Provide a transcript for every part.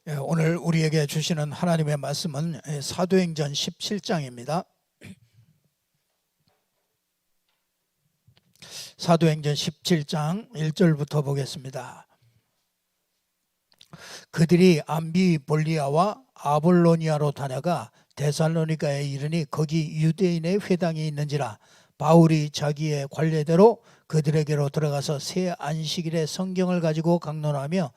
오늘 우리에게 주시는 하나님의 말씀은 사도행전 17장입니다. 사도행전 17장 1절부터 보겠습니다. 그들이 암비볼리아와 아볼로니아로 다녀가 데살로니가에 이르니 거기 유대인의 회당이 있는지라 바울이 자기의 관례대로 그들에게로 들어가서 새 안식일에 성경을 가지고 강론하며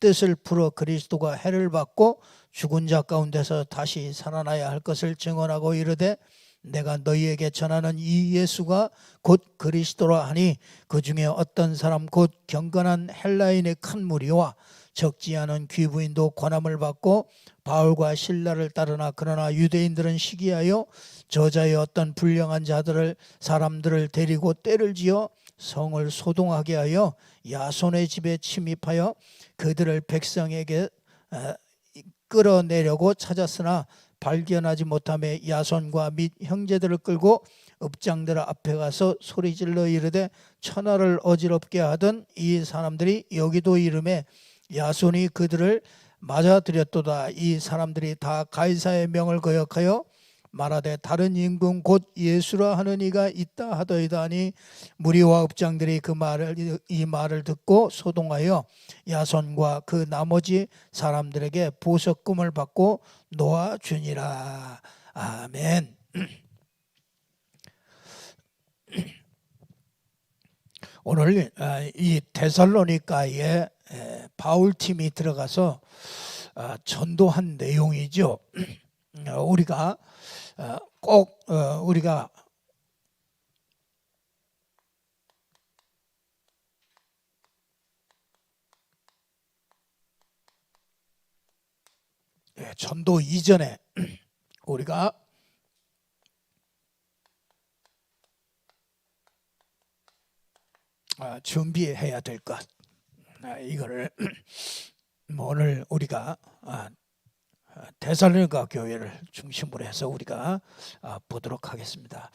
뜻을 풀어 그리스도가 해를 받고 죽은 자 가운데서 다시 살아나야 할 것을 증언하고 이르되 내가 너희에게 전하는 이 예수가 곧 그리스도라 하니 그 중에 어떤 사람 곧 경건한 헬라인의 큰 무리와 적지 않은 귀부인도 권함을 받고 바울과 실라를 따르나 그러나 유대인들은 시기하여 저자의 어떤 불량한 사람들을 데리고 떼를 지어 성을 소동하게 하여 야손의 집에 침입하여 그들을 백성에게 끌어내려고 찾았으나 발견하지 못하며 야손과 및 형제들을 끌고 읍장들 앞에 가서 소리질러 이르되 천하를 어지럽게 하던 이 사람들이 여기도 이름에 야손이 그들을 맞아들였도다. 이 사람들이 다 가이사의 명을 거역하여 말하되 다른 임금 곧 예수라 하는 이가 있다 하더이다 하니 무리와 읍장들이 이 말을 듣고 소동하여 야손과 그 나머지 사람들에게 보석금을 받고 놓아주니라. 아멘. 오늘 이 데살로니가에 바울팀이 들어가서 전도한 내용이죠. 우리가 꼭 우리가 전도 이전에 우리가 준비해야 될 것, 이거를 오늘 우리가 데살로니가 교회를 중심으로 해서 우리가 보도록 하겠습니다.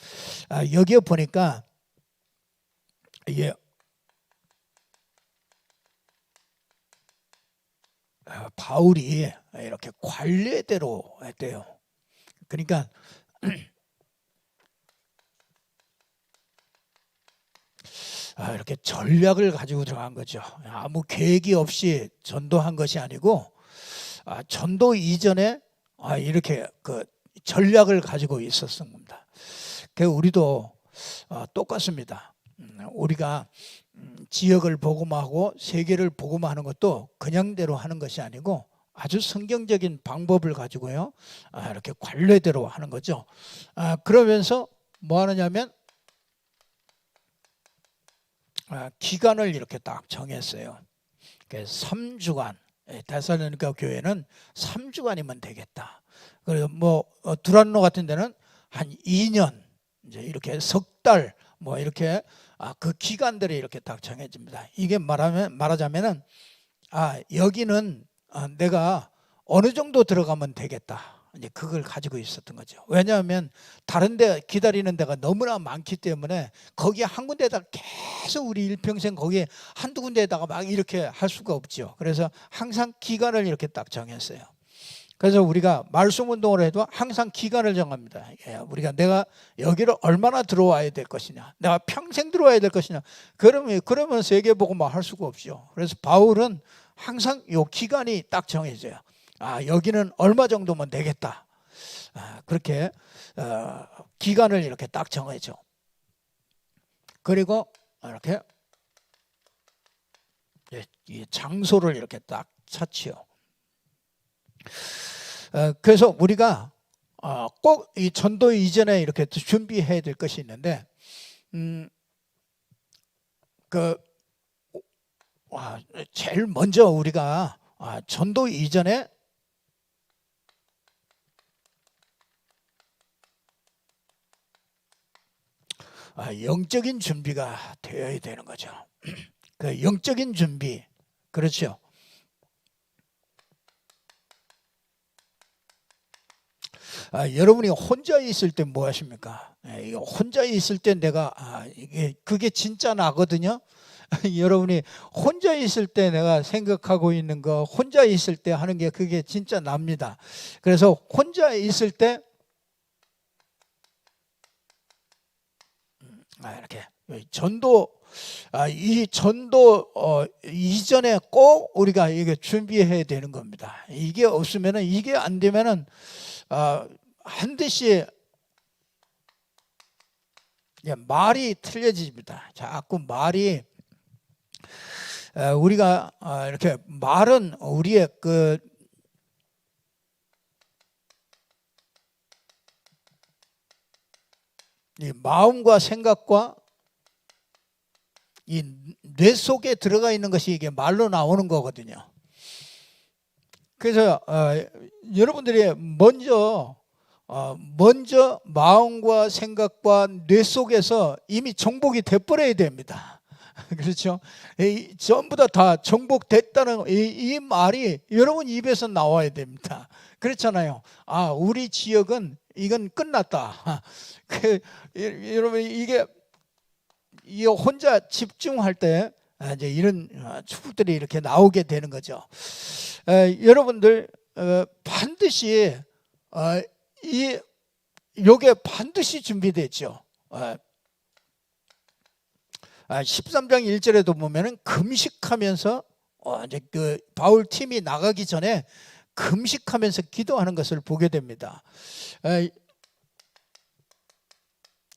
여기에 보니까 바울이 이렇게 관례대로 했대요. 그러니까 이렇게 전략을 가지고 들어간 거죠. 아무 계획이 없이 전도한 것이 아니고 전도 이전에 이렇게 그 전략을 가지고 있었던 겁니다. 그래서 우리도 똑같습니다. 우리가 지역을 복음하고 세계를 복음하는 것도 그냥대로 하는 것이 아니고 아주 성경적인 방법을 가지고요 이렇게 관례대로 하는 거죠. 그러면서 뭐 하느냐면 기간을 이렇게 딱 정했어요. 그래서 3주간 데살로니가 교회는 3주간이면 되겠다. 그리고 뭐 두란노 같은 데는 한 2년 이제 이렇게 석 달 뭐 이렇게 그 기간들이 이렇게 딱 정해집니다. 이게 말하자면은 여기는 내가 어느 정도 들어가면 되겠다. 이제 그걸 가지고 있었던 거죠. 왜냐하면 다른 데 기다리는 데가 너무나 많기 때문에 거기 한 군데에다 계속 우리 일평생 거기에 한두 군데에다가 막 이렇게 할 수가 없죠. 그래서 항상 기간을 이렇게 딱 정했어요. 그래서 우리가 말씀 운동을 해도 항상 기간을 정합니다. 우리가 내가 여기를 얼마나 들어와야 될 것이냐, 내가 평생 들어와야 될 것이냐, 그러면 세계복음화 할 수가 없죠. 그래서 바울은 항상 이 기간이 딱 정해져요. 여기는 얼마 정도면 되겠다. 그렇게 기간을 이렇게 딱 정해져. 그리고 이렇게 이 장소를 이렇게 딱 찾지요. 그래서 우리가 꼭 이 전도 이전에 이렇게 준비해야 될 것이 있는데, 제일 먼저 우리가 전도 이전에 영적인 준비가 되어야 되는 거죠. 그 영적인 준비, 그렇죠. 여러분이 혼자 있을 때 뭐 하십니까? 혼자 있을 때 내가 그게 진짜 나거든요. 여러분이 혼자 있을 때 내가 생각하고 있는 거, 혼자 있을 때 하는 게 그게 진짜 납니다. 그래서 혼자 있을 때 이렇게 전도, 이 전도 이전에 꼭 우리가 이게 준비해야 되는 겁니다. 이게 없으면은, 이게 안 되면은 반드시 말이 틀려집니다. 자꾸 말이, 우리가 이렇게 말은 우리의 이 마음과 생각과 이 뇌 속에 들어가 있는 것이 이게 말로 나오는 거거든요. 그래서 여러분들이 먼저 마음과 생각과 뇌 속에서 이미 정복이 돼버려야 됩니다. 그렇죠? 전부 다 정복됐다는 이 말이 여러분 입에서 나와야 됩니다. 그렇잖아요. 우리 지역은 이건 끝났다. 여러분, 이게 혼자 집중할 때 이제 이런 축복들이 이렇게 나오게 되는 거죠. 여러분들 반드시 요게 반드시 준비됐죠. 13장 1절에도 보면은 금식하면서 이제 바울 팀이 나가기 전에 금식하면서 기도하는 것을 보게 됩니다.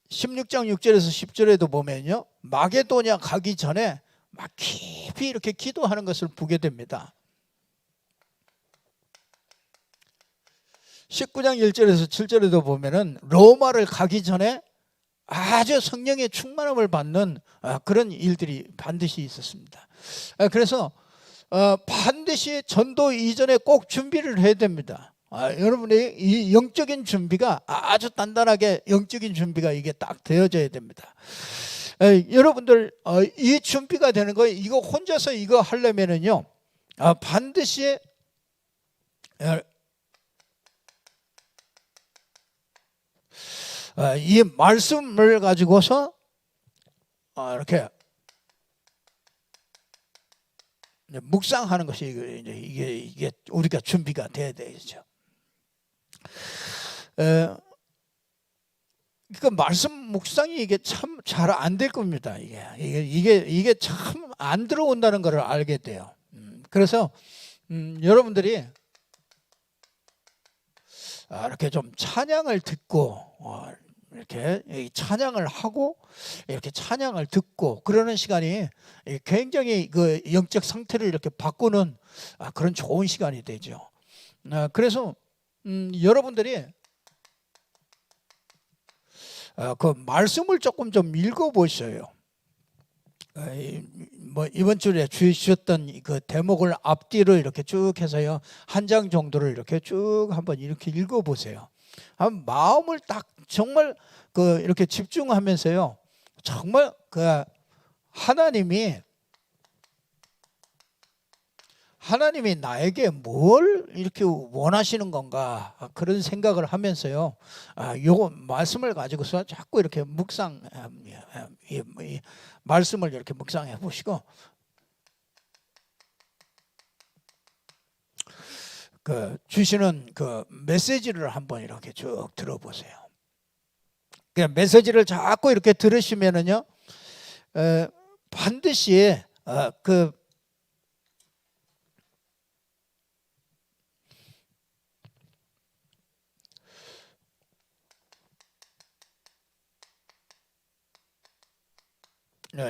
16장 6절에서 10절에도 보면요, 마게도냐 가기 전에 막 깊이 이렇게 기도하는 것을 보게 됩니다. 19장 1절에서 7절에도 보면은 로마를 가기 전에 아주 성령의 충만함을 받는 그런 일들이 반드시 있었습니다. 그래서 반드시 전도 이전에 꼭 준비를 해야 됩니다. 여러분의 이 영적인 준비가 아주 단단하게, 영적인 준비가 이게 딱 되어져야 됩니다. 여러분들 이 준비가 되는 거예요. 이거 혼자서 이거 하려면은요, 반드시 이 말씀을 가지고서 이렇게 묵상하는 것이 이게 우리가 준비가 돼야 되죠. 그 말씀 묵상이 이게 참 잘 안 될 겁니다. 이게 참 안 들어온다는 것을 알게 돼요. 그래서 여러분들이 이렇게 좀 찬양을 듣고 이렇게 찬양을 하고 이렇게 찬양을 듣고 그러는 시간이 굉장히 그 영적 상태를 이렇게 바꾸는 그런 좋은 시간이 되죠. 그래서 여러분들이 그 말씀을 조금 좀 읽어보셔요. 뭐 이번 주에 주셨던 그 대목을 앞뒤로 이렇게 쭉 해서요, 한 장 정도를 이렇게 쭉 한번 이렇게 읽어보세요. 마음을 딱 정말 이렇게 집중하면서요, 정말 하나님이 나에게 뭘 이렇게 원하시는 건가, 그런 생각을 하면서요, 요 말씀을 가지고서 자꾸 이렇게 말씀을 이렇게 묵상해 보시고, 주시는 메시지를 한번 이렇게 쭉 들어보세요. 메시지를 자꾸 이렇게 들으시면은요, 반드시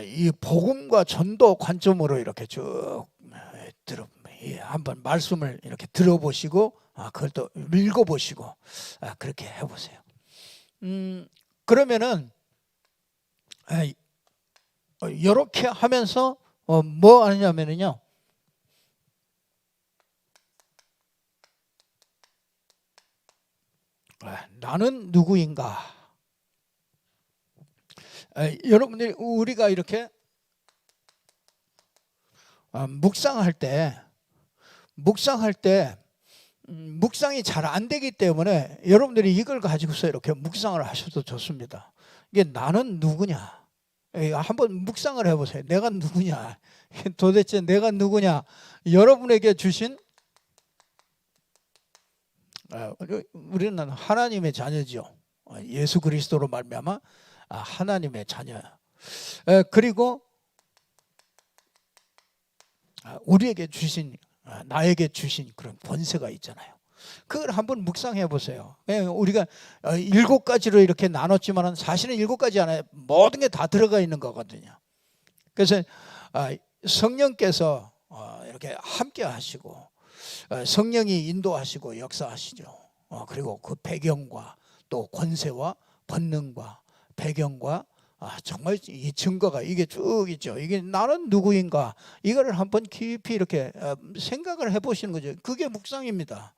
이 복음과 전도 관점으로 이렇게 쭉 한번 말씀을 이렇게 들어보시고 그걸 또 읽어보시고 그렇게 해보세요. 그러면은 이렇게 하면서 뭐 하냐면은요, 나는 누구인가? 여러분들이 우리가 이렇게 묵상할 때 묵상이 잘 안 되기 때문에 여러분들이 이걸 가지고서 이렇게 묵상을 하셔도 좋습니다. 이게 나는 누구냐? 한번 묵상을 해보세요. 내가 누구냐? 도대체 내가 누구냐? 여러분에게 주신 우리는 하나님의 자녀죠. 예수 그리스도로 말미암아 하나님의 자녀. 그리고 우리에게 주신 나에게 주신 그런 권세가 있잖아요. 그걸 한번 묵상해 보세요. 우리가 7가지로 이렇게 나눴지만 사실은 7가지 안에 모든 게 다 들어가 있는 거거든요. 그래서 성령께서 이렇게 함께 하시고 성령이 인도하시고 역사하시죠. 그리고 그 배경과 또 권세와 권능과 배경과 정말 이 증거가 이게 쭉 있죠. 이게 나는 누구인가 이거를 한번 깊이 이렇게 생각을 해보시는 거죠. 그게 묵상입니다.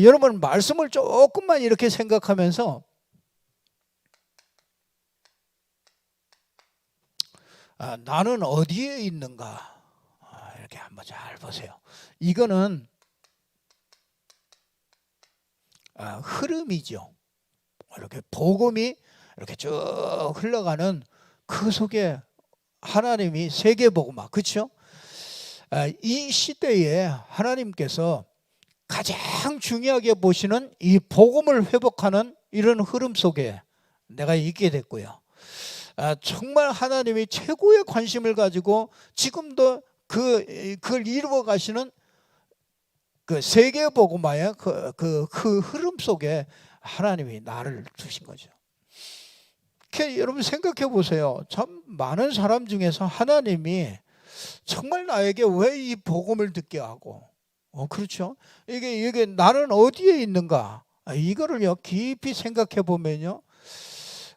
여러분 말씀을 조금만 이렇게 생각하면서 나는 어디에 있는가 이렇게 한번 잘 보세요. 이거는 흐름이죠. 이렇게 복음이 이렇게 쭉 흘러가는 그 속에 하나님이 세계복음화, 그렇죠? 이 시대에 하나님께서 가장 중요하게 보시는 이 복음을 회복하는 이런 흐름 속에 내가 있게 됐고요. 정말 하나님이 최고의 관심을 가지고 지금도 그걸 이루어 가시는 그 세계복음화의 그 흐름 속에 하나님이 나를 두신 거죠. 여러분 생각해 보세요. 참 많은 사람 중에서 하나님이 정말 나에게 왜 이 복음을 듣게 하고 그렇죠? 이게 나는 어디에 있는가? 이거를요 깊이 생각해 보면요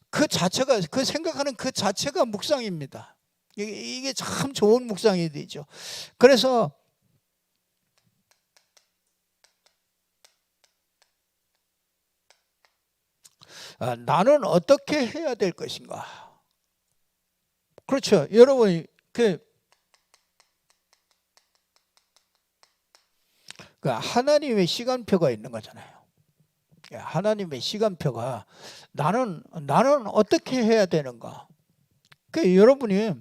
그 자체가 그 생각하는 그 자체가 묵상입니다. 이게 참 좋은 묵상이 되죠. 그래서 나는 어떻게 해야 될 것인가? 그렇죠. 여러분 하나님의 시간표가 있는 거잖아요. 하나님의 시간표가 나는 어떻게 해야 되는가? 여러분이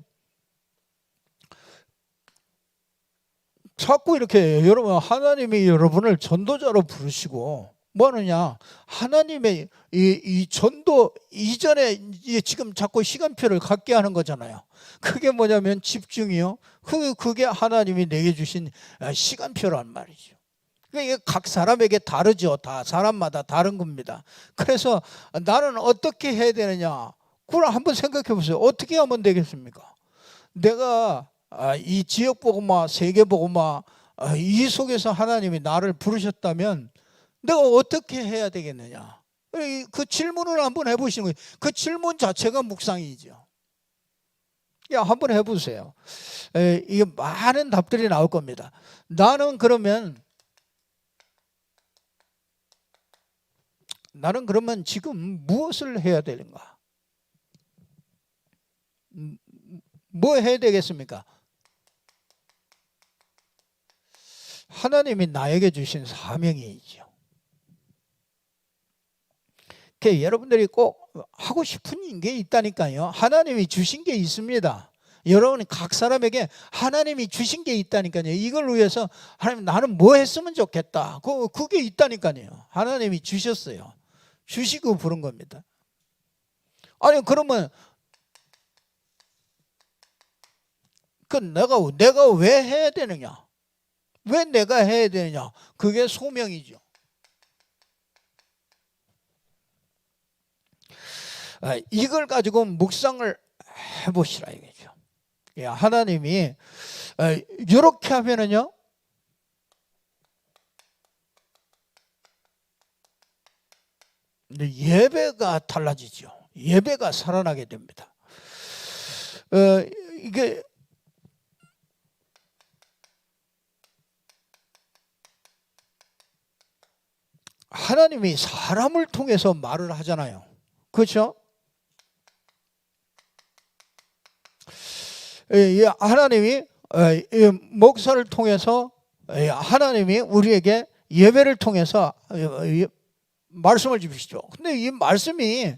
자꾸 이렇게 여러분 하나님이 여러분을 전도자로 부르시고 뭐 하느냐? 하나님의 이 전도 이전에 지금 자꾸 시간표를 갖게 하는 거잖아요. 그게 뭐냐면 집중이요. 그게 하나님이 내게 주신 시간표란 말이죠. 이게 각 사람에게 다르죠. 다 사람마다 다른 겁니다. 그래서 나는 어떻게 해야 되느냐? 그걸 한번 생각해 보세요. 어떻게 하면 되겠습니까? 내가 이 지역복음화, 세계복음화 이 속에서 하나님이 나를 부르셨다면 내가 어떻게 해야 되겠느냐? 그 질문을 한번 해보시는 거예요. 그 질문 자체가 묵상이죠. 한번 해보세요. 이게 많은 답들이 나올 겁니다. 나는 그러면 지금 무엇을 해야 되는가? 뭐 해야 되겠습니까? 하나님이 나에게 주신 사명이 있죠. 여러분들이 꼭 하고 싶은 게 있다니까요. 하나님이 주신 게 있습니다. 여러분 각 사람에게 하나님이 주신 게 있다니까요. 이걸 위해서 하나님 나는 뭐 했으면 좋겠다. 그게 있다니까요. 하나님이 주셨어요. 주시고 부른 겁니다. 아니 그러면 내가 왜 해야 되느냐? 왜 내가 해야 되느냐? 그게 소명이죠. 이걸 가지고 묵상을 해보시라 이거죠. 하나님이 이렇게 하면은요 예배가 달라지죠. 예배가 살아나게 됩니다. 이게 하나님이 사람을 통해서 말을 하잖아요. 그렇죠? 하나님이 목사를 통해서 하나님이 우리에게 예배를 통해서 말씀을 주시죠. 근데 이 말씀이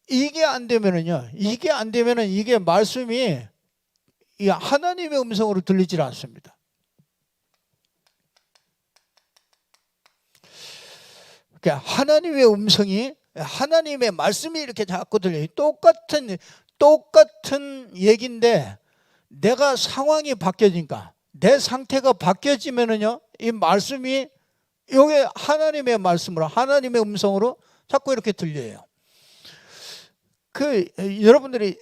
이게 안 되면은요, 이게 안 되면은 이게 말씀이 이 하나님의 음성으로 들리질 않습니다. 그러니까 하나님의 음성이, 하나님의 말씀이 이렇게 자꾸 들려요. 똑같은 얘기인데 내가 상황이 바뀌어지니까, 내 상태가 바뀌어지면은요, 이 말씀이 이게 하나님의 말씀으로, 하나님의 음성으로 자꾸 이렇게 들려요. 여러분들이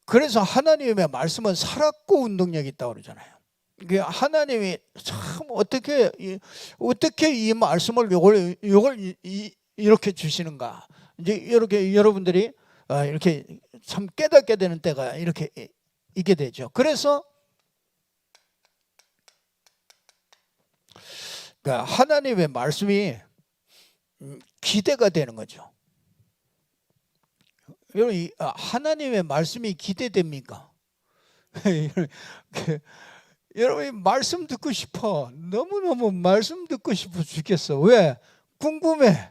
그래서 하나님의 말씀은 살았고 운동력이 있다고 그러잖아요. 하나님이 참 어떻게 이 말씀을 요걸 이렇게 주시는가. 이제 이렇게 여러분들이 이렇게 참 깨닫게 되는 때가 이렇게 있게 되죠. 그래서 하나님의 말씀이 기대가 되는 거죠. 여러분, 하나님의 말씀이 기대됩니까? 여러분이 말씀 듣고 싶어. 너무너무 말씀 듣고 싶어 죽겠어. 왜? 궁금해.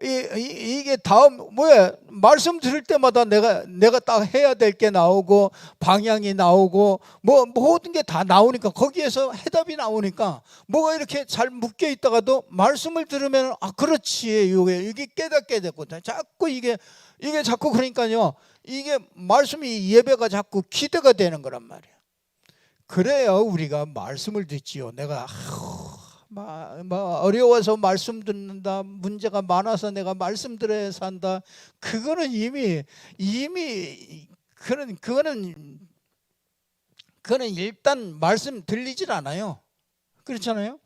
이게 다음 뭐야? 말씀 들을 때마다 내가 딱 해야 될 게 나오고, 방향이 나오고, 뭐 모든 게 다 나오니까, 거기에서 해답이 나오니까 뭐가 이렇게 잘 묶여 있다가도 말씀을 들으면 그렇지, 이게 깨닫게 됐거든. 자꾸 이게 자꾸, 그러니까요, 이게 말씀이, 예배가 자꾸 기대가 되는 거란 말이에요. 그래야 우리가 말씀을 듣지요. 내가 어려워서 말씀 듣는다, 문제가 많아서 내가 말씀 들어야 산다, 그거는 이미 그거는 일단 말씀 들리질 않아요. 그렇잖아요.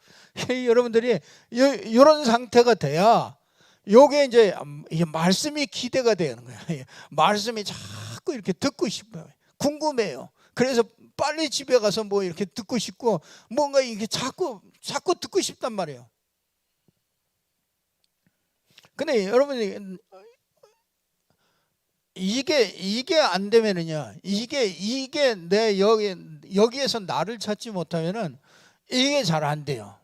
여러분들이 이런 상태가 돼야 요게 이제 말씀이 기대가 되는 거예요. 말씀이 자꾸 이렇게 듣고 싶어요. 궁금해요. 그래서 빨리 집에 가서 뭐 이렇게 듣고 싶고, 뭔가 이게 자꾸 듣고 싶단 말이에요. 근데 여러분이 이게 안 되면은요, 이게 내 여기에서 나를 찾지 못하면은 이게 잘 안 돼요.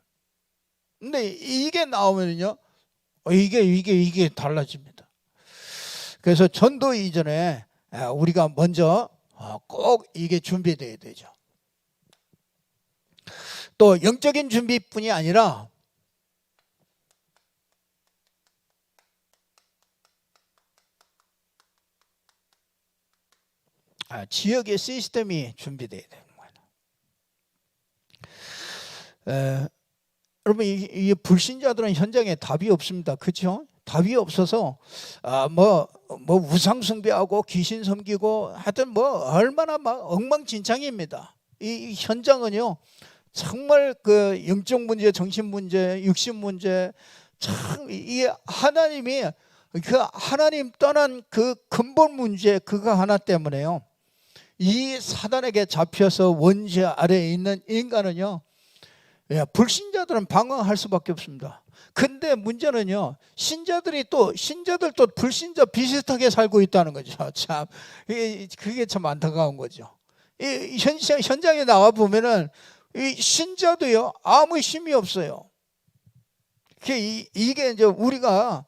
근데 이게 나오면은요, 이게 달라집니다. 그래서 전도 이전에 우리가 먼저 꼭 이게 준비되어야 되죠. 또 영적인 준비뿐이 아니라 지역의 시스템이 준비되어야 되는 거예요. 여러분, 이 불신자들은 현장에 답이 없습니다. 그렇죠? 답이 없어서 뭐 우상 숭배하고 귀신 섬기고 하여튼 뭐 얼마나 막 엉망진창입니다. 이 현장은요, 정말 그 영적 문제, 정신 문제, 육신 문제, 참 이 하나님이 하나님 떠난 그 근본 문제, 그거 하나 때문에요, 이 사단에게 잡혀서 원죄 아래에 있는 인간은요, 불신자들은 방황할 수밖에 없습니다. 근데 문제는요, 신자들도 불신자 비슷하게 살고 있다는 거죠. 참 그게 참 안타까운 거죠. 이 현장에 나와 보면은 이 신자도요, 아무 힘이 없어요. 이게 이제 우리가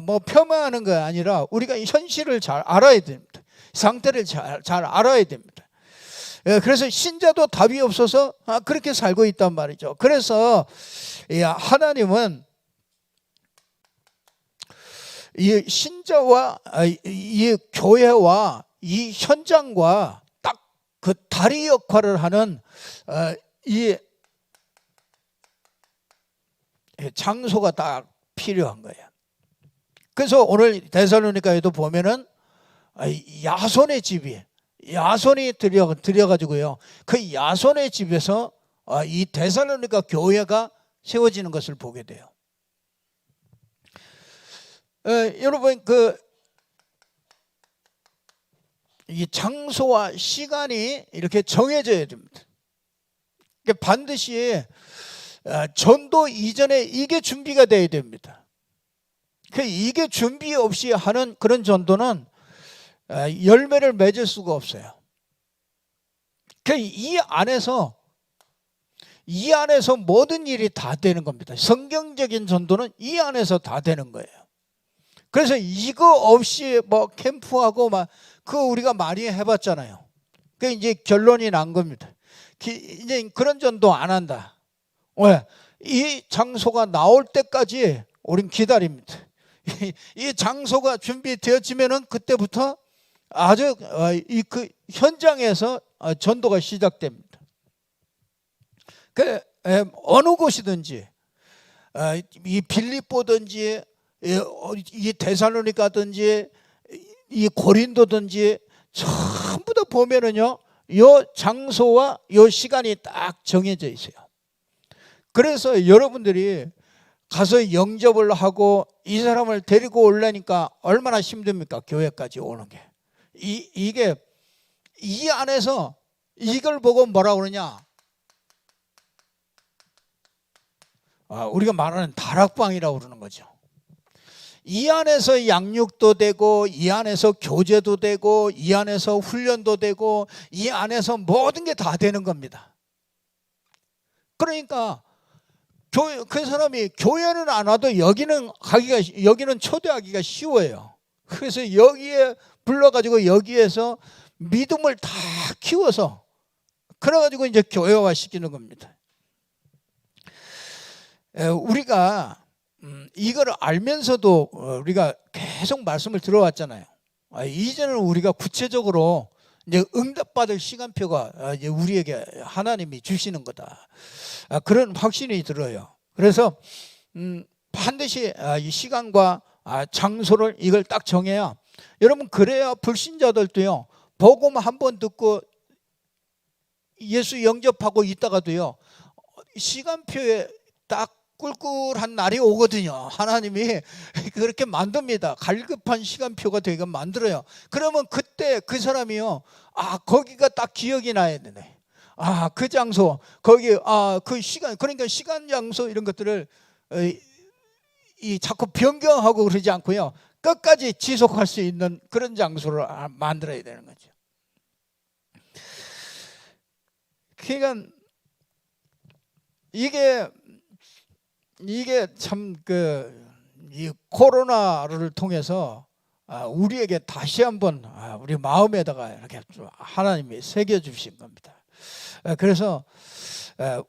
뭐 폄하하는 게 아니라 우리가 이 현실을 잘 알아야 됩니다. 상태를 잘 알아야 됩니다. 그래서 신자도 답이 없어서 그렇게 살고 있단 말이죠. 그래서 하나님은 이 신자와 이 교회와 이 현장과 딱 그 다리 역할을 하는 이 장소가 딱 필요한 거예요. 그래서 오늘 데살로니가에도 보면은 야손의 집이, 야손이 들여가지고요, 그 야손의 집에서 이 데살로니가 교회가 세워지는 것을 보게 돼요. 여러분, 이 장소와 시간이 이렇게 정해져야 됩니다. 반드시 전도 이전에 이게 준비가 돼야 됩니다. 이게 준비 없이 하는 그런 전도는 열매를 맺을 수가 없어요. 이 안에서 이 안에서 모든 일이 다 되는 겁니다. 성경적인 전도는 이 안에서 다 되는 거예요. 그래서 이거 없이 뭐 캠프하고 막 그거 우리가 많이 해봤잖아요. 그 이제 결론이 난 겁니다. 이제 그런 전도 안 한다. 왜? 이 장소가 나올 때까지 우린 기다립니다. 이 장소가 준비되어지면은 그때부터 아주 그 현장에서 전도가 시작됩니다. 그 어느 곳이든지 이 빌립보든지 이 데살로니가든지 이 고린도든지 전부 다 보면은요, 요 장소와 요 시간이 딱 정해져 있어요. 그래서 여러분들이 가서 영접을 하고 이 사람을 데리고 오려니까 얼마나 힘듭니까? 교회까지 오는 게. 이게 이 안에서 이걸 보고 뭐라 그러냐? 우리가 말하는 다락방이라고 그러는 거죠. 이 안에서 양육도 되고 이 안에서 교제도 되고 이 안에서 훈련도 되고 이 안에서 모든 게 다 되는 겁니다. 그러니까 그 사람이 교회는 안 와도 여기는 초대하기가 쉬워요. 그래서 여기에 불러가지고 여기에서 믿음을 다 키워서 그래가지고 이제 교회화 시키는 겁니다. 우리가 이걸 알면서도 우리가 계속 말씀을 들어왔잖아요. 이제는 우리가 구체적으로 이제 응답받을 시간표가 이제 우리에게 하나님이 주시는 거다. 그런 확신이 들어요. 그래서 반드시 이 시간과 장소를 이걸 딱 정해야, 여러분 그래야 불신자들도요, 복음 한번 듣고 예수 영접하고 있다가도요, 시간표에 딱 꿀꿀한 날이 오거든요. 하나님이 그렇게 만듭니다. 갈급한 시간표가 되게 만들어요. 그러면 그때 그 사람이요, 거기가 딱 기억이 나야 되네. 그 장소, 거기, 그 시간, 그러니까 시간, 장소 이런 것들을 자꾸 변경하고 그러지 않고요, 끝까지 지속할 수 있는 그런 장소를 만들어야 되는 거죠. 그러니까 이게 참 이 코로나를 통해서 우리에게 다시 한번 우리 마음에다가 이렇게 하나님이 새겨 주신 겁니다. 그래서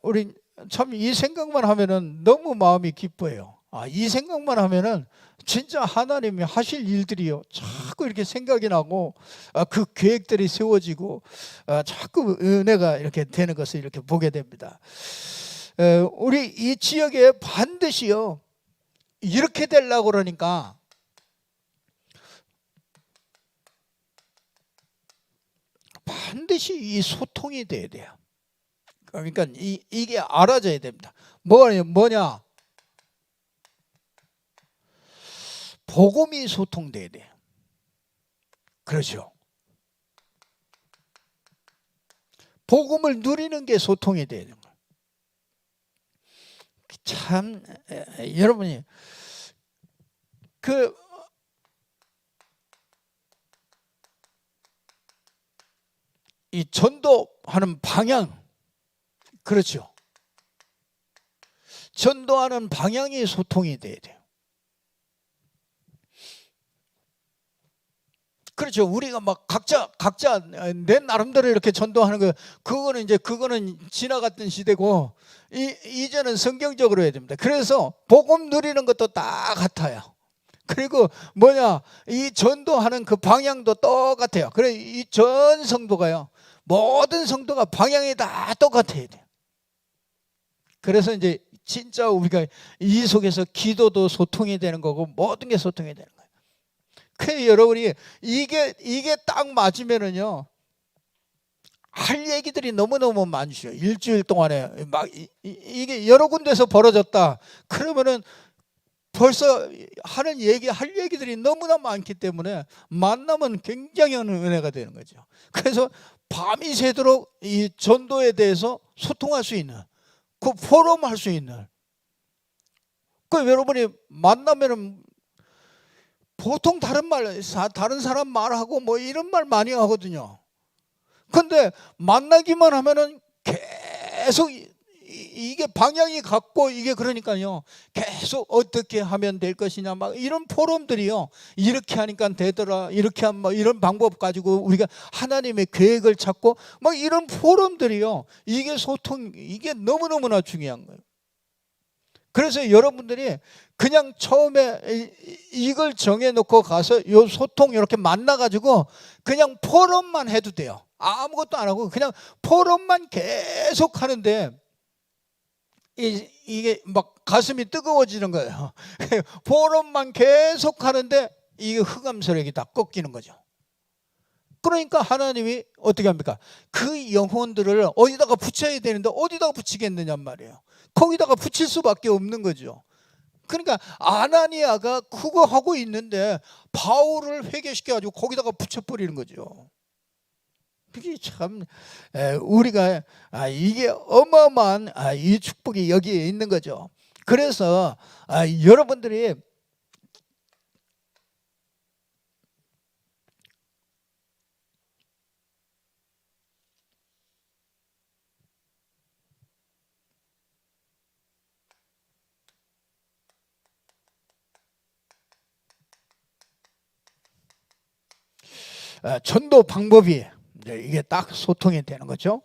우리 참 이 생각만 하면은 너무 마음이 기뻐요. 이 생각만 하면은 진짜 하나님이 하실 일들이요, 자꾸 이렇게 생각이 나고 그 계획들이 세워지고 자꾸 은혜가 이렇게 되는 것을 이렇게 보게 됩니다. 우리 이 지역에 반드시요, 이렇게 되려고 그러니까 반드시 이 소통이 돼야 돼요. 그러니까 이게 알아져야 됩니다. 뭐냐? 복음이 소통돼야 돼요. 그렇죠. 복음을 누리는 게 소통이 돼야 돼요. 참 여러분이 이 전도하는 방향, 그렇죠. 전도하는 방향이 소통이 돼야 돼요. 그렇죠. 우리가 막 각자 내 나름대로 이렇게 전도하는 거, 그거는 지나갔던 시대고, 이제는 성경적으로 해야 됩니다. 그래서 복음 누리는 것도 다 같아요. 그리고 이 전도하는 그 방향도 똑같아요. 그래, 이 전 성도가요, 모든 성도가 방향이 다 똑같아야 돼요. 그래서 이제 진짜 우리가 이 속에서 기도도 소통이 되는 거고 모든 게 소통이 되는 거예요. 그 여러분이 이게 딱 맞으면은요, 할 얘기들이 너무너무 많죠. 일주일 동안에 막 이게 여러 군데서 벌어졌다 그러면은 벌써 할 얘기들이 너무나 많기 때문에 만나면 굉장히 은혜가 되는 거죠. 그래서 밤이 새도록 이 전도에 대해서 소통할 수 있는, 그 포럼 할 수 있는, 여러분이 만나면은 보통 다른 사람 말하고 뭐 이런 말 많이 하거든요. 근데 만나기만 하면은 계속 이게 방향이 같고 이게 그러니까요. 계속 어떻게 하면 될 것이냐 막 이런 포럼들이요. 이렇게 하니까 되더라. 이렇게 하면 막 이런 방법 가지고 우리가 하나님의 계획을 찾고 막 이런 포럼들이요. 이게 소통 이게 너무너무나 중요한 거예요. 그래서 여러분들이 그냥 처음에 이걸 정해놓고 가서 요 소통 이렇게 만나가지고 그냥 포럼만 해도 돼요. 아무것도 안 하고 그냥 포럼만 계속 하는데 이게 막 가슴이 뜨거워지는 거예요. 포럼만 계속 하는데 이게 흑암세력이 다 꺾이는 거죠. 그러니까 하나님이 어떻게 합니까? 그 영혼들을 어디다가 붙여야 되는데 어디다가 붙이겠느냔 말이에요. 거기다가 붙일 수밖에 없는 거죠. 그러니까 아나니아가 그거 하고 있는데 바울을 회개시켜가지고 거기다가 붙여버리는 거죠. 그게 참 우리가 이게 어마어마한 이 축복이 여기에 있는 거죠. 그래서 여러분들이 전도 방법이 이게 딱 소통이 되는 거죠.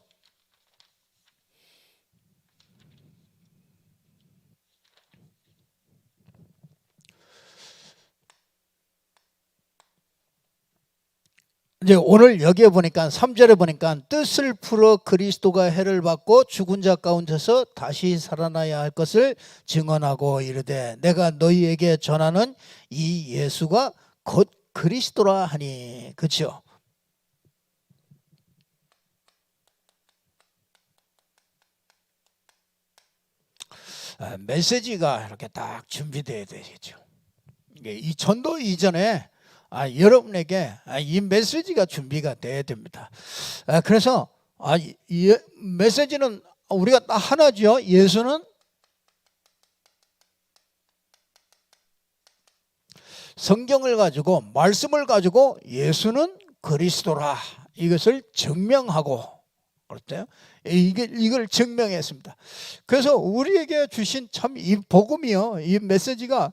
이제 오늘 여기에 보니까 3절에 보니까 뜻을 풀어 그리스도가 해를 받고 죽은 자 가운데서 다시 살아나야 할 것을 증언하고 이르되 내가 너희에게 전하는 이 예수가 곧 그리스도라 하니. 그렇죠? 메시지가 이렇게 딱 준비되어야 되겠죠. 이 전도 이전에 여러분에게 이 메시지가 준비가 돼야 됩니다. 그래서 이 메시지는 우리가 딱 하나죠. 예수는 성경을 가지고 말씀을 가지고 예수는 그리스도라 이것을 증명하고 그렇대요. 이걸 증명했습니다. 그래서 우리에게 주신 참 이 복음이요, 이 메시지가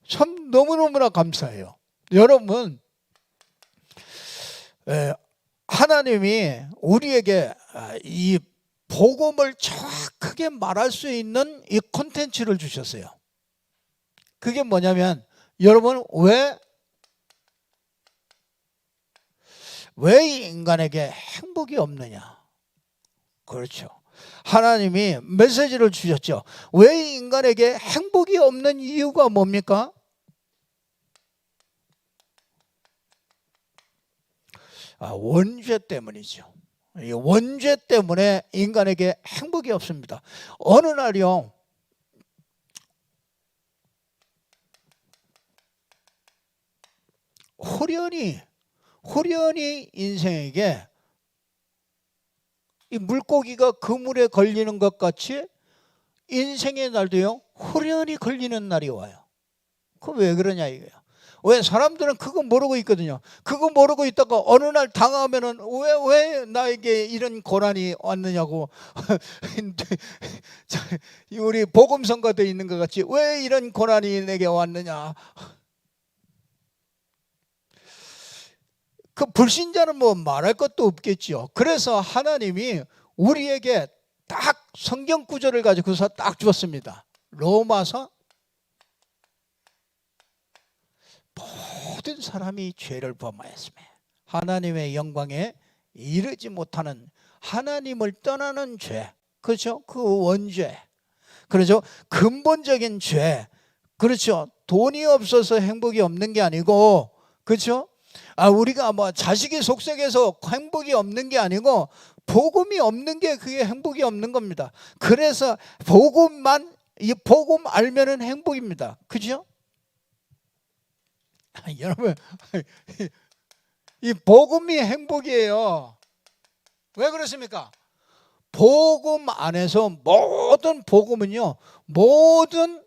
참 너무너무나 감사해요. 여러분, 하나님이 우리에게 이 복음을 정확하게 말할 수 있는 이 콘텐츠를 주셨어요. 그게 뭐냐면 여러분 왜 인간에게 행복이 없느냐? 그렇죠. 하나님이 메시지를 주셨죠. 왜 인간에게 행복이 없는 이유가 뭡니까? 원죄 때문이죠. 이 원죄 때문에 인간에게 행복이 없습니다. 어느 날이요, 호련히 인생에게 이 물고기가 그물에 걸리는 것 같이 인생의 날도요 호련히 걸리는 날이 와요. 그 왜 그러냐 이거예요. 왜 사람들은 그거 모르고 있거든요. 그거 모르고 있다가 어느 날 당하면은 왜 나에게 이런 고난이 왔느냐고 우리 복음성가도 있는 것 같이 왜 이런 고난이 내게 왔느냐. 그 불신자는 뭐 말할 것도 없겠죠. 그래서 하나님이 우리에게 딱 성경 구절을 가지고서 딱 주었습니다. 로마서 모든 사람이 죄를 범하였으며 하나님의 영광에 이르지 못하는 하나님을 떠나는 죄, 그렇죠? 그 원죄, 그렇죠? 근본적인 죄, 그렇죠? 돈이 없어서 행복이 없는 게 아니고, 그렇죠? 우리가 뭐 자식이 속썩해서 행복이 없는 게 아니고 복음이 없는 게 그게 행복이 없는 겁니다. 그래서 이 복음 알면은 행복입니다. 그죠? 여러분, 이 복음이 행복이에요. 왜 그렇습니까? 복음 안에서 모든 복음은요, 모든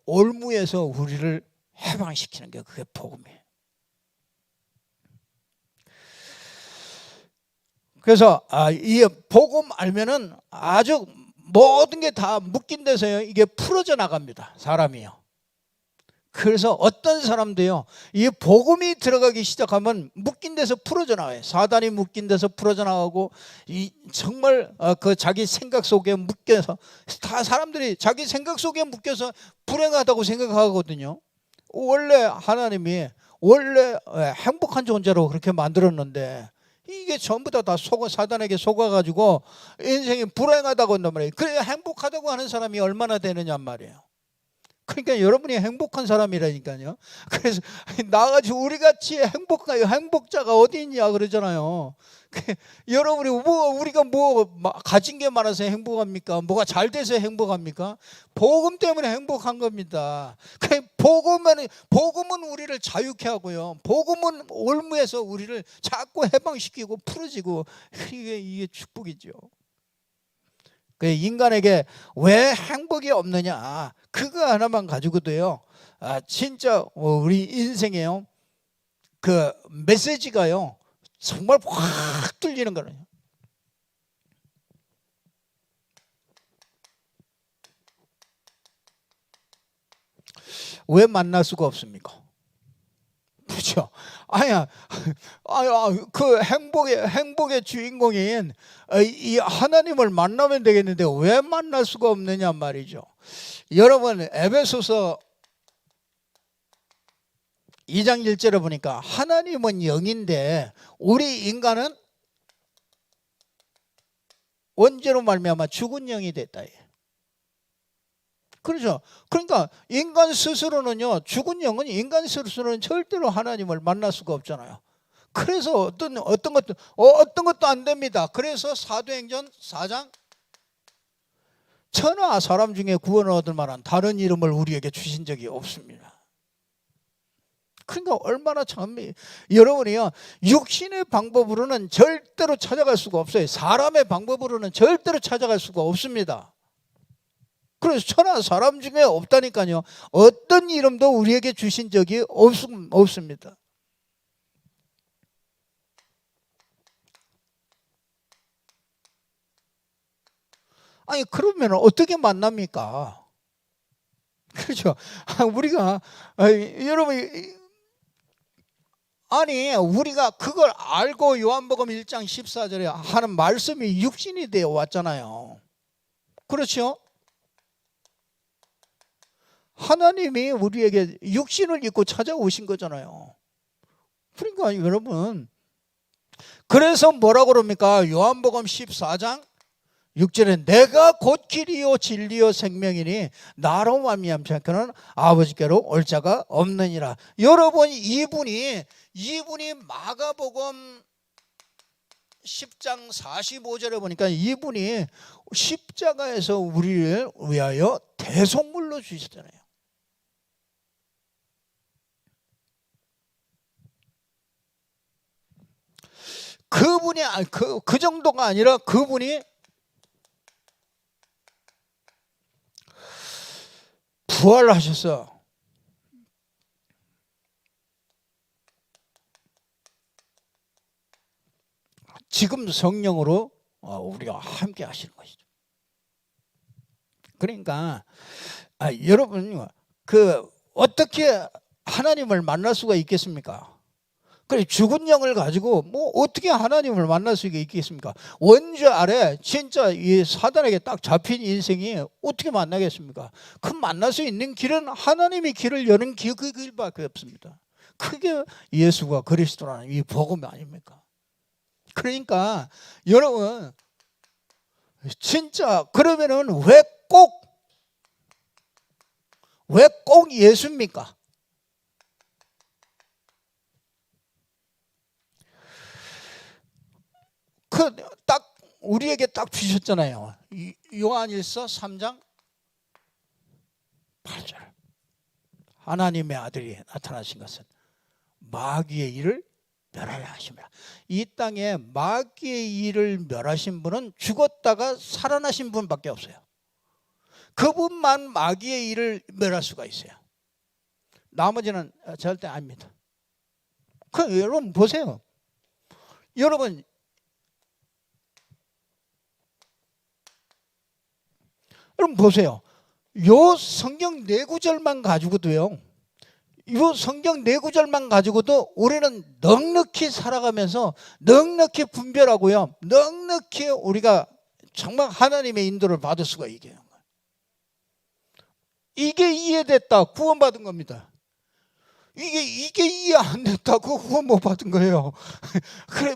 올무에서 우리를 해방시키는 게 그게 복음이에요. 그래서 이 복음 알면은 아주 모든 게 다 묶인 데서요 이게 풀어져 나갑니다. 사람이요. 그래서 어떤 사람도요 이 복음이 들어가기 시작하면 묶인 데서 풀어져 나와요. 사단이 묶인 데서 풀어져 나가고 이 정말 그 자기 생각 속에 묶여서 다 사람들이 자기 생각 속에 묶여서 불행하다고 생각하거든요. 원래 하나님이 원래 행복한 존재로 그렇게 만들었는데 이게 전부 다 속아 사단에게 속아가지고 인생이 불행하다고 한단 말이에요. 그래 행복하다고 하는 사람이 얼마나 되느냐 말이에요. 그러니까 여러분이 행복한 사람이라니까요. 그래서 나가지고 우리 같이 행복자가 어디 있냐 그러잖아요. 여러분이 우리가 가진 게 많아서 행복합니까? 뭐가 잘 돼서 행복합니까? 복음 때문에 행복한 겁니다. 복음은 우리를 자유케 하고요. 복음은 올무에서 우리를 자꾸 해방시키고 풀어지고 이게 축복이죠. 인간에게 왜 행복이 없느냐 그거 하나만 가지고도요 진짜 우리 인생에요 그 메시지가요 정말 확 뚫리는 거예요. 왜 만날 수가 없습니까? 그렇죠. 그 행복의 주인공인 이 하나님을 만나면 되겠는데 왜 만날 수가 없느냐 말이죠. 여러분 에베소서 2장 1절에 보니까 하나님은 영인데 우리 인간은 원죄로 말미암아 죽은 영이 됐다. 그렇죠. 그러니까 인간 스스로는요 죽은 영은 인간 스스로는 절대로 하나님을 만날 수가 없잖아요. 그래서 어떤 것도 안 됩니다. 그래서 사도행전 4장 천하 사람 중에 구원을 얻을 만한 다른 이름을 우리에게 주신 적이 없습니다. 그러니까 얼마나 참 여러분이요 육신의 방법으로는 절대로 찾아갈 수가 없어요. 사람의 방법으로는 절대로 찾아갈 수가 없습니다. 그래서 천하 사람 중에 없다니까요. 어떤 이름도 우리에게 주신 적이 없습니다. 아니 그러면 어떻게 만납니까? 그렇죠. 우리가 여러분 우리가 그걸 알고 요한복음 1장 14절에 하는 말씀이 육신이 되어 왔잖아요. 그렇죠? 하나님이 우리에게 육신을 입고 찾아오신 거잖아요. 그러니까 여러분 그래서 뭐라고 그럽니까? 요한복음 14장 6절에 내가 곧 길이요 진리요 생명이니 나로 말미암지 않고는 아버지께로 올 자가 없느니라. 여러분 이분이 마가복음 10장 45절에 보니까 이분이 십자가에서 우리를 위하여 대속물로 주셨잖아요. 그분이 그 정도가 아니라 그분이 부활하셔서 지금 성령으로 우리가 함께 하시는 것이죠. 그러니까 여러분 어떻게 하나님을 만날 수가 있겠습니까? 그래 죽은 영을 가지고 어떻게 하나님을 만날 수가 있겠습니까? 원죄 아래 진짜 이 사단에게 딱 잡힌 인생이 어떻게 만나겠습니까? 그 만날 수 있는 길은 하나님이 길을 여는 그 길밖에 없습니다. 그게 예수가 그리스도라는 이 복음 아닙니까? 그러니까 여러분 진짜 그러면은 왜 꼭 예수입니까? 딱 우리에게 딱 주셨잖아요. 요한일서 3장 8절. 하나님의 아들이 나타나신 것은 마귀의 일을 멸하려 하십니다. 이 땅에 마귀의 일을 멸하신 분은 죽었다가 살아나신 분밖에 없어요. 그분만 마귀의 일을 멸할 수가 있어요. 나머지는 절대 아닙니다. 여러분 보세요. 여러분 여러분 보세요. 요 성경 네 구절만 가지고도요. 요 성경 네 구절만 가지고도 우리는 넉넉히 살아가면서 넉넉히 분별하고요. 넉넉히 우리가 정말 하나님의 인도를 받을 수가 있게. 이게 이해됐다. 구원받은 겁니다. 이게 이해 안 됐다고 구원 못 받은 거예요. 그래,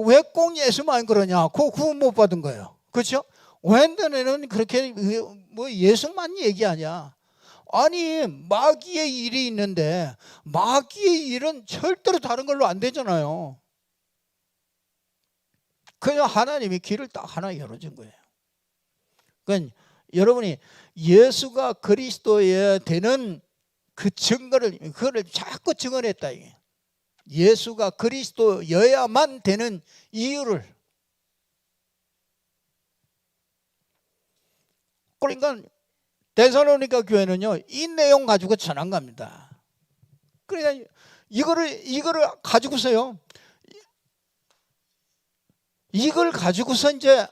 왜 꼭 예수만 그러냐? 그 구원 못 받은 거예요. 그렇죠? 웬더는 그렇게 예수만 얘기하냐? 아니, 마귀의 일이 있는데 마귀의 일은 절대로 다른 걸로 안 되잖아요. 그냥 하나님이 길을 딱 하나 열어준 거예요. 그러니까 여러분이 예수가 그리스도에 되는 그 증거를, 그거를 자꾸 증언했다. 이게. 예수가 그리스도여야만 되는 이유를. 그러니까 데살로니가 교회는요, 이 내용 가지고 전한 겁니다. 그러니까 이거를 가지고서요, 이걸 가지고서 이제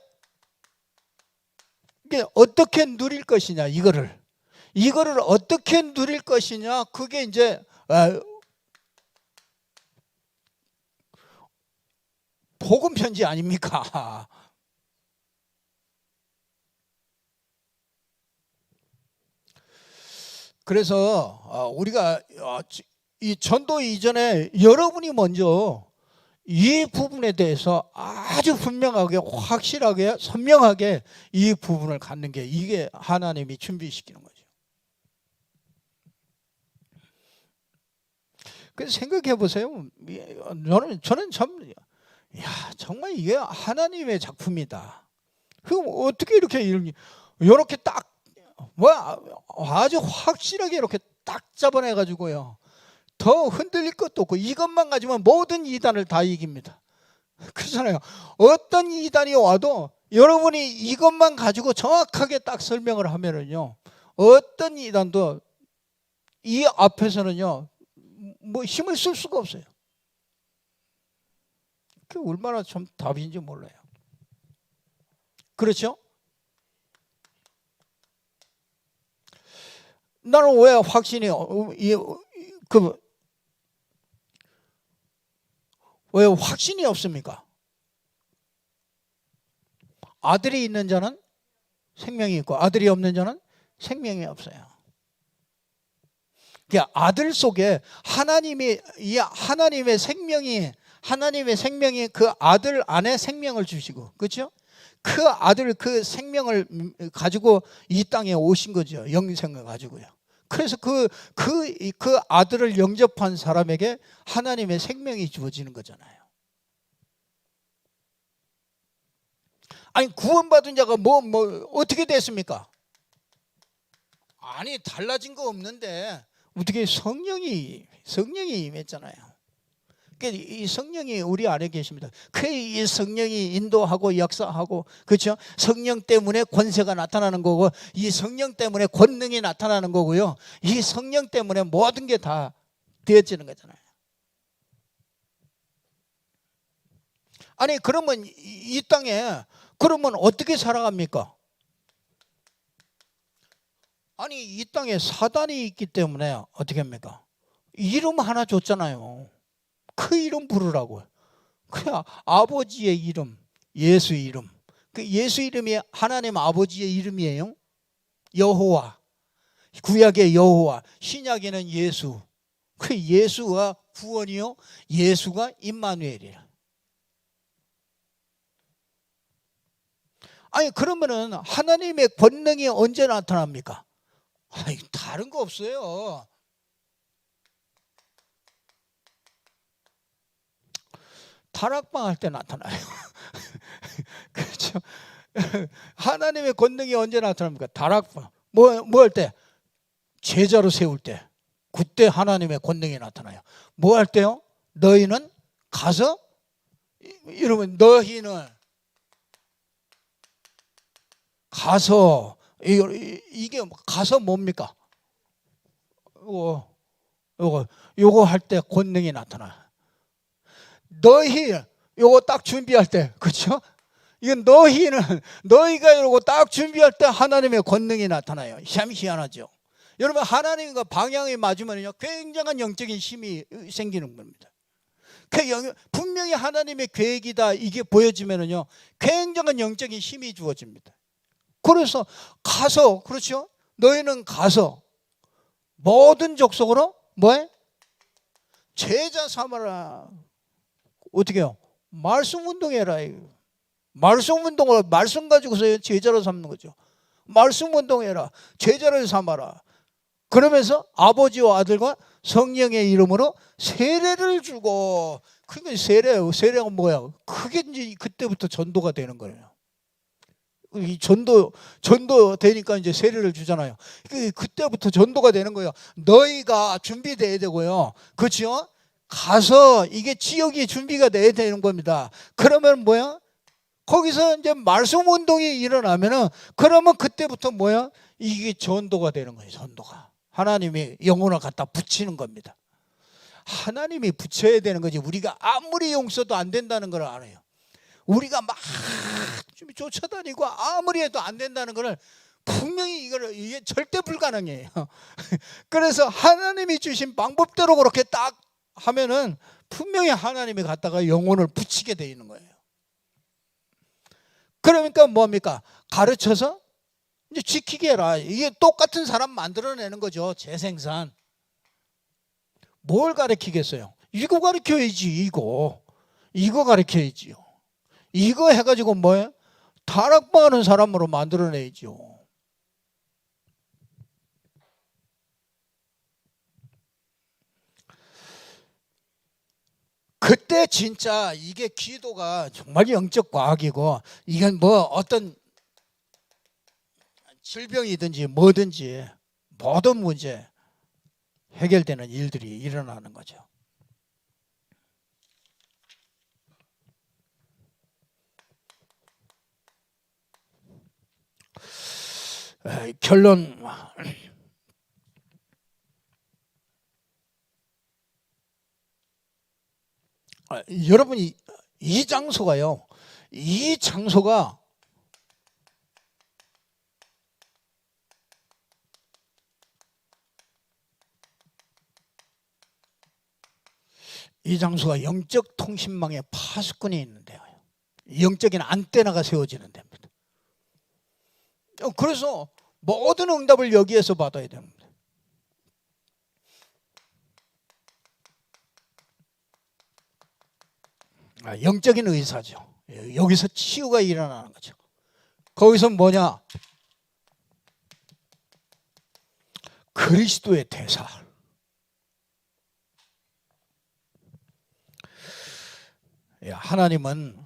이게 어떻게 누릴 것이냐, 이거를 어떻게 누릴 것이냐, 그게 이제 복음 편지 아닙니까? 그래서 우리가 이 전도 이전에 여러분이 먼저 이 부분에 대해서 아주 분명하게, 확실하게, 선명하게 이 부분을 갖는 게, 이게 하나님이 준비시키는 거죠. 그래서 생각해 보세요. 저는 참, 정말 이게 하나님의 작품이다. 그럼 어떻게 이렇게 딱, 아주 확실하게 이렇게 딱 잡아내가지고요. 더 흔들릴 것도 없고, 이것만 가지면 모든 이단을 다 이깁니다. 그렇잖아요. 어떤 이단이 와도 여러분이 이것만 가지고 정확하게 딱 설명을 하면은요, 어떤 이단도 이 앞에서는요, 힘을 쓸 수가 없어요. 그게 얼마나 참 답인지 몰라요. 그렇죠? 나는 왜 확신이 왜 확신이 없습니까? 아들이 있는 자는 생명이 있고 아들이 없는 자는 생명이 없어요. 그러니까 아들 속에 하나님의 생명이 그 아들 안에 생명을 주시고, 그렇죠? 그 아들, 그 생명을 가지고 이 땅에 오신 거죠. 영생을 가지고요. 그래서 그 아들을 영접한 사람에게 하나님의 생명이 주어지는 거잖아요. 아니, 구원받은 자가 어떻게 됐습니까? 아니, 달라진 거 없는데 어떻게 성령이 임했잖아요. 이 성령이 우리 안에 계십니다. 이 성령이 인도하고 역사하고, 그렇죠? 성령 때문에 권세가 나타나는 거고, 이 성령 때문에 권능이 나타나는 거고요. 이 성령 때문에 모든 게 다 되어지는 거잖아요. 아니, 그러면 이 땅에 그러면 어떻게 살아갑니까? 아니, 이 땅에 사단이 있기 때문에 어떻게 합니까? 이름 하나 줬잖아요. 그 이름 부르라고. 그 아버지의 이름, 예수 이름. 그 예수 이름이 하나님 아버지의 이름이에요. 여호와. 구약의 여호와, 신약에는 예수. 그 예수가 구원이요, 예수가 임마누엘이라. 아니, 그러면은 하나님의 권능이 언제 나타납니까? 아니, 다른 거 없어요. 다락방 할 때 나타나요. 그렇죠? 하나님의 권능이 언제 나타납니까? 다락방. 뭐 할 때? 제자로 세울 때. 그때 하나님의 권능이 나타나요. 뭐 할 때요? 너희는 가서, 이러면 너희는 가서, 이게 가서 뭡니까? 요거 할 때 권능이 나타나. 너희 요거 딱 준비할 때, 그렇죠? 이건 너희가 이러고 딱 준비할 때 하나님의 권능이 나타나요. 참 희한하죠. 여러분, 하나님과 방향이 맞으면요 굉장한 영적인 힘이 생기는 겁니다. 분명히 하나님의 계획이다 이게 보여지면은요 굉장한 영적인 힘이 주어집니다. 그래서 가서, 그렇죠? 너희는 가서 모든 족속으로 뭐해? 제자 삼아라. 어떻게 해요? 말씀 운동해라. 말씀 운동을, 말씀 가지고서 제자로 삼는 거죠. 말씀 운동해라. 제자를 삼아라. 그러면서 아버지와 아들과 성령의 이름으로 세례를 주고, 그게 세례가 뭐야? 그게 이제 그때부터 전도가 되는 거예요. 이 전도 되니까 이제 세례를 주잖아요. 그때부터 전도가 되는 거예요. 너희가 준비돼야 되고요. 그렇죠? 가서 이게 지역이 준비가 돼야 되는 겁니다. 그러면 뭐야? 거기서 이제 말씀 운동이 일어나면은 그러면 그때부터 뭐야? 이게 전도가 되는 거예요. 전도가. 하나님이 영혼을 갖다 붙이는 겁니다. 하나님이 붙여야 되는 거지. 우리가 아무리 용서도 안 된다는 걸 알아요. 우리가 막 쫓아다니고 아무리 해도 안 된다는 걸 분명히 이게 절대 불가능해요. 그래서 하나님이 주신 방법대로 그렇게 딱 하면은 분명히 하나님이 갖다가 영혼을 붙이게 돼 있는 거예요. 그러니까 뭡니까? 가르쳐서 이제 지키게 해라. 이게 똑같은 사람 만들어내는 거죠. 재생산. 뭘 가르치겠어요? 이거 가르쳐야지. 이거 가르쳐야지요. 이거 해가지고 뭐예요? 다락방하는 사람으로 만들어내야죠. 그때 진짜 이게 기도가 정말 영적 과학이고, 이건 뭐 어떤 질병이든지 뭐든지 모든 문제 해결되는 일들이 일어나는 거죠. 결론. 여러분이 이 장소가 영적 통신망의 파수꾼이 있는 데예요. 영적인 안테나가 세워지는 데입니다. 그래서 모든 응답을 여기에서 받아야 됩니다. 영적인 의사죠. 여기서 치유가 일어나는 거죠. 거기서 뭐냐? 그리스도의 대사. 하나님은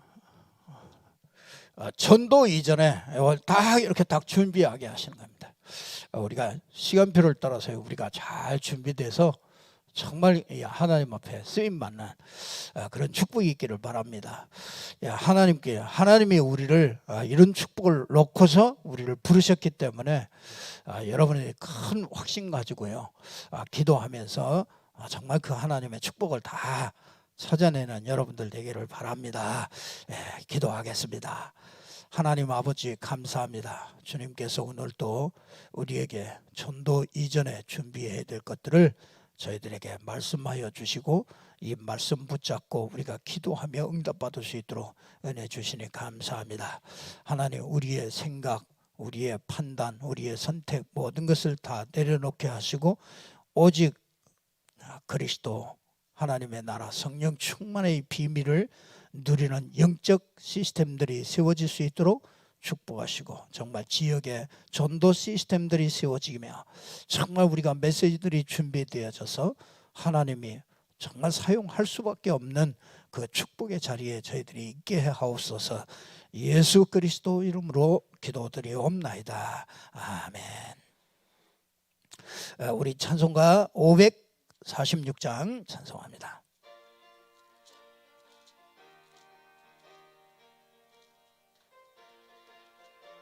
전도 이전에 다 이렇게 딱 준비하게 하시는 겁니다. 우리가 시간표를 따라서 우리가 잘 준비돼서 정말 하나님 앞에 쓰임 받는 그런 축복이 있기를 바랍니다. 하나님이 우리를 이런 축복을 놓고서 우리를 부르셨기 때문에 여러분이 큰 확신 가지고요 기도하면서 정말 그 하나님의 축복을 다 찾아내는 여러분들 되기를 바랍니다. 기도하겠습니다. 하나님 아버지 감사합니다. 주님께서 오늘도 우리에게 전도 이전에 준비해야 될 것들을 저희들에게 말씀하여 주시고 이 말씀 붙잡고 우리가 기도하며 응답받을 수 있도록 은혜 주시니 감사합니다. 하나님, 우리의 생각, 우리의 판단, 우리의 선택 모든 것을 다 내려놓게 하시고 오직 그리스도 하나님의 나라 성령 충만의 비밀을 누리는 영적 시스템들이 세워질 수 있도록 축복하시고 정말 지역의 전도 시스템들이 세워지며 정말 우리가 메시지들이 준비되어져서 하나님이 정말 사용할 수밖에 없는 그 축복의 자리에 저희들이 있게 하옵소서. 예수 그리스도 이름으로 기도드리옵나이다. 아멘. 우리 찬송가 546장 찬송합니다.